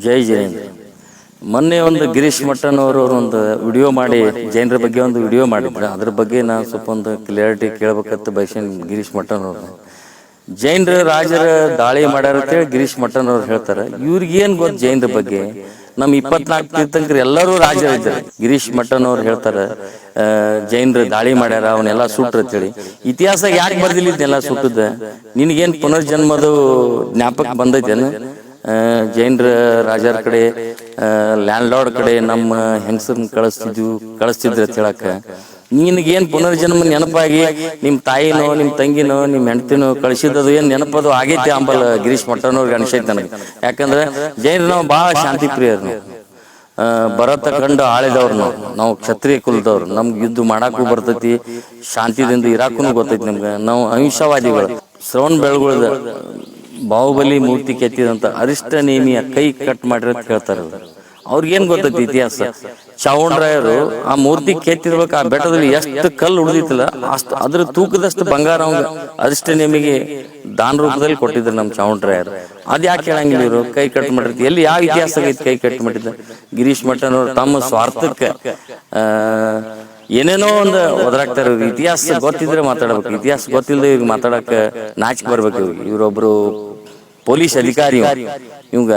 ಜೈ ಜೈನ್. ಮೊನ್ನೆ ಒಂದು ಗಿರೀಶ್ ಮಟ್ಟನ್ ಅವರು ಒಂದು ವಿಡಿಯೋ ಮಾಡಿ ಜೈನರ ಬಗ್ಗೆ ಒಂದು ವಿಡಿಯೋ ಮಾಡಿದ್ರು. ಅದ್ರ ಬಗ್ಗೆ ನಾನು ಸ್ವಲ್ಪ ಒಂದು ಕ್ಲಿಯರಿಟಿ ಕೇಳ್ಬೇಕಂತ ಬಯಸೇನ್ ಗಿರೀಶ್ ಮಟ್ಟನ್ ಅವರು. ಜೈನರ ರಾಜರ ದಾಳಿ ಮಾಡ್ಯಾರ ಅಂತೇಳಿ ಗಿರೀಶ್ ಮಟ್ಟನ್ ಅವ್ರು ಹೇಳ್ತಾರೆ. ಇವ್ರಿಗೆ ಏನ್ ಗೊತ್ತು ಜೈನರ ಬಗ್ಗೆ? ನಮ್ 24 ತೀರ್ಥಂಕರು ಎಲ್ಲರೂ ರಾಜರ ಇದ್ದಾರೆ. ಗಿರೀಶ್ ಮಟ್ಟನ್ ಅವ್ರು ಹೇಳ್ತಾರೆ ಜೈನರು ದಾಳಿ ಮಾಡ್ಯಾರ, ಅವನ್ನೆಲ್ಲ ಸುಟ್ರ ಅಂತೇಳಿ. ಇತಿಹಾಸ ಯಾಕೆ ಬರ್ದಿಲ್ಲ ಇದನ್ನೆಲ್ಲ ಸುಟ್ಟದ? ನಿನ್ಗೇನ್ ಪುನರ್ಜನ್ಮದ ಜ್ಞಾಪಕ ಬಂದೈತೇನು? ಜೈನರ ರಾಜರ ಕಡೆ ಲ್ಯಾಂಡ್ ಲಾರ್ಡ್ ಕಡೆ ನಮ್ಮ ಹೆಂಗಸರ್ನ ಕಳಿಸ್ತಿದ್ರು ಅಂತ ಹೇಳಕ್ಕ ನಿನಗೇನ್ ಪುನರ್ಜನ್ಮ ನೆನಪಾಗಿ ನಿಮ್ ತಾಯಿನೋ ನಿಮ್ ತಂಗಿನೋ ನಿಮ್ ಹೆಂಡತಿನೋ ಕಳಿಸಿದ್ದು ಏನ್ ನೆನಪದು ಆಗೈತಿ ಅಂಬಲ್ ಗಿರೀಶ್ ಮಟ್ಟನ್ ಅವ್ರಿಗೆ ಅನಿಸೈತಿ ನನಗೆ. ಯಾಕಂದ್ರೆ ಜೈನರು ನಾವು ಬಹಳ ಶಾಂತಿ ಪ್ರಿಯರು. ಭರತ ಕಂಡು ಆಳಿದವ್ರು ನಾವು ಕ್ಷತ್ರಿಯ ಕುಲದವ್ರು. ನಮ್ಗೆ ಯುದ್ಧ ಮಾಡಾಕು ಬರ್ತೈತಿ, ಶಾಂತಿದಿಂದ ಇರಾಕು ಗೊತ್ತೈತಿ ನಮ್ಗೆ. ನಾವು ಅಹಿಂಸಾವಾದಿಗಳು. ಶ್ರವಣ ಬೆಳಗೊಳದ ಬಾಹುಬಲಿ ಮೂರ್ತಿ ಕೆತ್ತಿದಂತ ಅರಿಷ್ಟ ನೇಮಿಯ ಕೈ ಕಟ್ ಮಾಡಿರ ಅಂತ ಹೇಳ್ತಾರ. ಅವ್ರಿಗೇನ್ ಗೊತ್ತೈತಿ ಇತಿಹಾಸ? ಚಾವುಂಡರಾಯರು ಆ ಮೂರ್ತಿ ಕೆತ್ತಿರ್ಬೇಕು, ಆ ಬೆಟ್ಟದಲ್ಲಿ ಎಷ್ಟು ಕಲ್ಲು ಉಳಿದಿತ್ತಲ್ಲ ಅಷ್ಟು ಅದ್ರ ತೂಕದಷ್ಟು ಬಂಗಾರ ಅವಂಗ ಅರಿಷ್ಟ ನೇಮಿಗೆ ದಾನ ರೂಪದಲ್ಲಿ ಕೊಟ್ಟಿದ್ರು ನಮ್ ಚಾವುಂಡರಾಯರು. ಅದ್ ಯಾಕೆ ಹೇಳಂಗಿಲ್ಲ ಇವರು ಕೈ ಕಟ್ ಮಾಡಿರ್ತಿ? ಎಲ್ಲಿ ಯಾವ ಇತಿಹಾಸ ಐತಿ ಕೈ ಕಟ್ ಮಾಡಿದ್ದ? ಗಿರೀಶ್ ಮಟ್ಟನ್ ಅವರು ತಮ್ಮ ಸ್ವಾರ್ಥಕ್ಕೆ ಏನೇನೋ ಒಂದು ಒದರಾಕ್ತಾರೆ. ಇತಿಹಾಸ ಗೊತ್ತಿದ್ರೆ ಮಾತಾಡ್ಬೇಕು, ಇತಿಹಾಸ ಗೊತ್ತಿಲ್ಲದೆ ಇವ್ರಿಗೆ ಮಾತಾಡಕ ನಾಚಿಕೆ ಬರ್ಬೇಕು. ಇವ್ರೊಬ್ರು ಪೊಲೀಸ್ ಅಧಿಕಾರಿ, ಇವಂಗ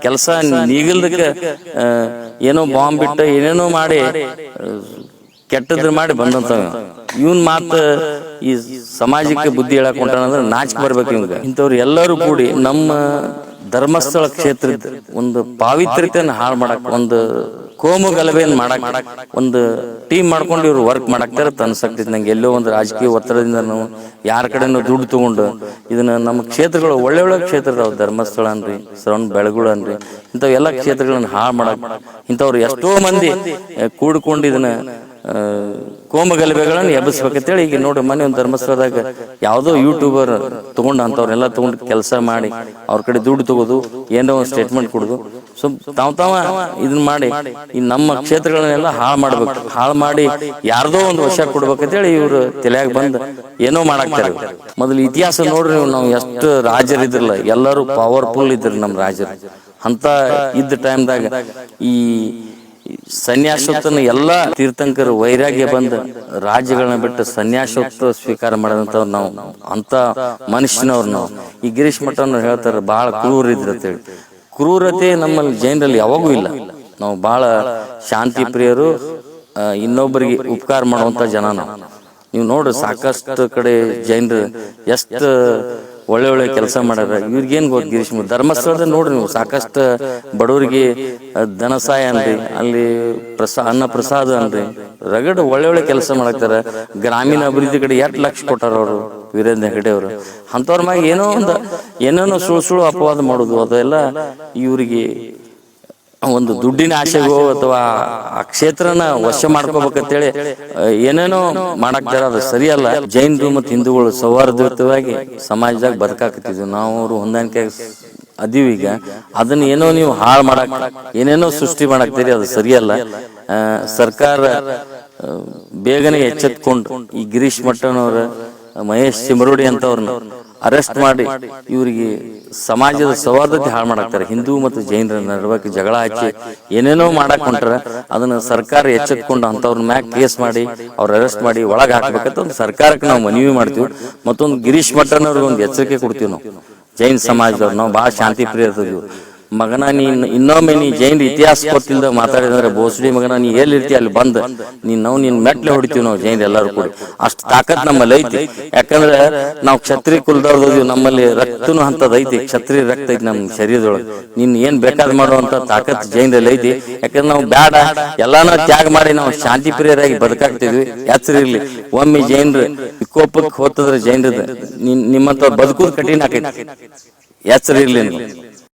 ಕೆಲಸ ನೀಗಿಲ್ದಕ್ಕೆ ಏನೋ ಬಾಂಬ್ ಬಿಟ್ಟು ಏನೇನೋ ಮಾಡಿ ಕೆಟ್ಟದ್ರ ಮಾಡಿ ಬಂದಂತ ಇವನ್ ಮಾತು ಈ ಸಮಾಜಕ್ಕೆ ಬುದ್ಧಿ ಹೇಳಕ್ ಹೊಂಟಾನಂದ್ರೆ ನಾಚಿಕೆ ಬರ್ಬೇಕು ಇವಂಗ. ಇಂಥವ್ರು ಎಲ್ಲರೂ ಕೂಡಿ ನಮ್ಮ ಧರ್ಮಸ್ಥಳ ಕ್ಷೇತ್ರದ ಒಂದು ಪಾವಿತ್ರ್ಯತೆಯನ್ನು ಹಾಳು ಮಾಡಕ್, ಒಂದು ಕೋಮು ಗಲಭೆಯನ್ನು ಮಾಡಕ್ ಒಂದು ಟೀಮ್ ಮಾಡ್ಕೊಂಡು ಇವ್ರು ವರ್ಕ್ ಮಾಡಾಕ್ತಾರೆ ಅಂತ ಅನ್ಸಕ್ತಿತ್ತು ನಂಗೆ. ಎಲ್ಲೋ ಒಂದು ರಾಜಕೀಯ ಒತ್ತಡದಿಂದ ನಾವು ಯಾರ ಕಡೆನೂ ದುಡ್ಡು ತಗೊಂಡು ಇದನ್ನ ನಮ್ಮ ಕ್ಷೇತ್ರಗಳು ಒಳ್ಳೆ ಕ್ಷೇತ್ರ ಧರ್ಮಸ್ಥಳ ಅನ್ರಿ, ಶ್ರವಣ ಬೆಳಗೊಳ ಅನ್ರಿ, ಇಂಥವೆಲ್ಲ ಕ್ಷೇತ್ರಗಳನ್ನ ಹಾಳು ಮಾಡಕ್ ಇಂಥವ್ರು ಎಷ್ಟೋ ಮಂದಿ ಕೂಡ್ಕೊಂಡು ಇದನ್ನ ಕೋಮು ಗಲಭೆಗಳನ್ನು ಎಬ್ಬಿಸ್ಬೇಕಂತೇಳಿ ಈಗ ನೋಡಿ ಮೊನ್ನೆ ಒಂದು ಧರ್ಮಸ್ಥಳದಾಗ ಯಾವುದೋ ಯೂಟ್ಯೂಬರ್ ತಗೊಂಡು ಅಂತವ್ರೆಲ್ಲ ತಗೊಂಡು ಕೆಲಸ ಮಾಡಿ ಅವ್ರ ಕಡೆ ದುಡ್ಡು ತಗೋದು, ಏನೋ ಒಂದು ಸ್ಟೇಟ್ಮೆಂಟ್ ಕೊಡುದು, ಸೊ ತಾವ ಇದನ್ನ ಮಾಡಿ ಈ ನಮ್ಮ ಕ್ಷೇತ್ರಗಳನ್ನೆಲ್ಲ ಹಾಳು ಮಾಡ್ಬೇಕು. ಹಾಳು ಮಾಡಿ ಯಾರ್ದೋ ಒಂದು ವಶ ಕೊಡ್ಬೇಕಂತೇಳಿ ಇವ್ರು ತಲೆಯಾಗ ಬಂದು ಏನೋ ಮಾಡಾಕ್ತಾರೆ. ಮೊದಲು ಇತಿಹಾಸ ನೋಡ್ರಿ ನೀವು, ನಾವು ಎಷ್ಟು ರಾಜರಿದ್ರಲ್ಲ, ಎಲ್ಲರೂ ಪವರ್ಫುಲ್ ಇದ್ರು ನಮ್ಮ ರಾಜರು. ಅಂತ ಇದ್ದ ಟೈಮ್ದಾಗ ಈ ಸನ್ಯಾಸೋತ್ತನ ಎಲ್ಲಾ ತೀರ್ಥಂಕರು ವೈರಾಗ್ಯ ಬಂದ ರಾಜ್ಯಗಳನ್ನ ಬಿಟ್ಟು ಸನ್ಯಾಸೋತ್ವ ಸ್ವೀಕಾರ ಮಾಡಿದಂಥವ್ರು ನಾವು. ಅಂತ ಮನುಷ್ಯನವ್ರು ನಾವು. ಈ ಗಿರೀಶ್ ಮಟ್ಟನ್ ಹೇಳ್ತಾರೆ ಬಹಳ ಕ್ರೂರ ಇದ್ರಂತೇಳಿ. ಕ್ರೂರತೆ ನಮ್ಮಲ್ಲಿ ಜೈನರಲ್ಲಿ ಯಾವಾಗೂ ಇಲ್ಲ. ನಾವು ಬಹಳ ಶಾಂತಿ ಪ್ರಿಯರು, ಇನ್ನೊಬ್ಬರಿಗೆ ಉಪಕಾರ ಮಾಡುವಂತ ಜನ ನಾವು. ನೀವು ನೋಡ್ರಿ ಸಾಕಷ್ಟು ಕಡೆ ಜೈನರು ಎಷ್ಟು ಒಳ್ಳೆ ಕೆಲಸ ಮಾಡ್ಯಾರ. ಇವ್ರಿಗೇನ್ ಗೊತ್ತು ಗಿರೀಶ್ ಧರ್ಮಸ್ಥಳದ ನೋಡ್ರಿ ನೀವು ಸಾಕಷ್ಟು ಬಡವರಿಗೆ ಧನ ಸಹಾಯ ಅನ್ರಿ, ಅಲ್ಲಿ ಅನ್ನ ಪ್ರಸಾದ ಅನ್ರಿ, ರಗಡ್ ಒಳ್ಳೆ ಕೆಲಸ ಮಾಡಾಕ್ತಾರ. ಗ್ರಾಮೀಣ ಅಭಿವೃದ್ಧಿ ಕಡೆ 8 ಲಕ್ಷ ಕೊಟ್ಟಾರ ಅವರು ವೀರೇಂದ್ರ ಹೆಗಡೆ ಅವರು. ಅಂತವ್ರ ಮ್ಯಾಗ ಏನೇನೋ ಸುಳ್ಳು ಅಪವಾದ ಮಾಡುದು, ಅದೆಲ್ಲ ಇವ್ರಿಗೆ ಒಂದು ದುಡ್ಡಿನ ಆಸೆಗೋ ಅಥವಾ ಆ ಕ್ಷೇತ್ರನ ವಶ ಮಾಡ್ಕೋಬೇಕಂತೇಳಿ ಏನೇನೋ ಮಾಡಾಕ್ತಾರ. ಅದು ಸರಿಯಲ್ಲ. ಜೈನರು ಮತ್ತು ಹಿಂದೂಗಳು ಸೌಹಾರ್ದಯುತವಾಗಿ ಸಮಾಜದಾಗ ಬದುಕಾಕತ್ತಿದ್ವಿ ನಾವು. ಅವರು ಹೊಂದಾಣಿಕೆ ಅದೀವಿ. ಈಗ ಅದನ್ನ ಏನೋ ನೀವು ಹಾಳು ಮಾಡಕ್ ಏನೇನೋ ಸೃಷ್ಟಿ ಮಾಡಾಕ್ತೀರಿ, ಅದು ಸರಿಯಲ್ಲ. ಸರ್ಕಾರ ಬೇಗನೆ ಎಚ್ಚೆತ್ಕೊಂಡು ಈ ಗಿರೀಶ್ ಮಟ್ಟನ್ ಅವರ ಮಹೇಶ್ ಚಿಮರೋಡಿ ಅಂತವ್ರನ್ನ ಅರೆಸ್ಟ್ ಮಾಡಿ ಇವ್ರಿಗೆ ಸಮಾಜದ ಸೌಹಾರ್ದತೆ ಹಾಳು ಮಾಡಾಕ್ತಾರೆ. ಹಿಂದೂ ಮತ್ತು ಜೈನರ ನಡುವಕ್ಕೆ ಜಗಳ ಹಚ್ಚಿ ಏನೇನೋ ಮಾಡಾಕ್ ಹೊಂಟಾರ. ಅದನ್ನ ಸರ್ಕಾರ ಎಚ್ಚೆತ್ಕೊಂಡು ಅಂತವ್ರ ಮ್ಯಾಗ ಕೇಸ್ ಮಾಡಿ ಅವ್ರ ಅರೆಸ್ಟ್ ಮಾಡಿ ಒಳಗೆ ಹಾಕ್ಬೇಕಂತ ಒಂದು ಸರ್ಕಾರಕ್ಕೆ ನಾವು ಮನವಿ ಮಾಡ್ತೀವಿ. ಮತ್ತೊಂದು ಗಿರೀಶ್ ಮಟ್ಟನ್ ಅವ್ರಿಗೆ ಒಂದು ಎಚ್ಚರಿಕೆ ಕೊಡ್ತೀವಿ ನಾವು. ಜೈನ್ ಸಮಾಜದವ್ರು ನಾವು ಬಹಳ ಶಾಂತಿ ಪ್ರಿಯ ಇರ್ತೀವಿ. ಮಗನ ಇನ್ನೊಮ್ಮೆ ನೀ ಜೈನ್ ಇತಿಹಾಸ ಗೊತ್ತಿಲ್ದ ಮಾತಾಡಿದ್ರೆ ಬೋಸಡಿ ಮಗನ ನೀ ಎಲ್ಲಿರ್ತಿ ಅಲ್ಲಿ ಬಂದ್ ನಿನ್ ಮೆಟ್ಲೆ ಹೊಡಿತೀವಿ ನಾವು ಜೈನ್ ಎಲ್ಲರೂ ಕೂಡಿ. ಅಷ್ಟು ತಾಕತ್ ನಮ್ಮಲ್ಲಿ ಐತಿ. ಯಾಕಂದ್ರೆ ನಾವು ಕ್ಷತ್ರಿಯ ಕುಲದವ್ರದೀವಿ, ನಮ್ಮಲ್ಲಿ ರಕ್ತನು ಅಂತದ್ ಐತಿ, ಕ್ಷತ್ರಿಯ ರಕ್ತ ಐತಿ ನಮ್ಮ ಶರೀರದೊಳಗೆ. ನೀನ್ ಏನ್ ಬೇಕಾದ್ ಮಾಡುವಂತ ತಾಕತ್ ಜೈನ್ರಲ್ಲಿ ಐತಿ. ಯಾಕಂದ್ರೆ ನಾವು ಬ್ಯಾಡ ಎಲ್ಲಾನು ತ್ಯಾಗ ಮಾಡಿ ನಾವು ಶಾಂತಿ ಪ್ರಿಯರಾಗಿ ಬದುಕಾಗ್ತಿದ್ವಿ. ಎಚ್ಚರಿರ್ಲಿ, ಒಮ್ಮೆ ಜೈನ್ರ ವಿಕೋಪಕ್ಕೆ ಹೋತದ್ರೆ ಜೈನ್ರದ ನಿಮ್ಮಂತ ಬದುಕುದು ಕಠಿಣ ಆಕೈತಿ. ಎಚ್ಚರಿರ್ಲಿ.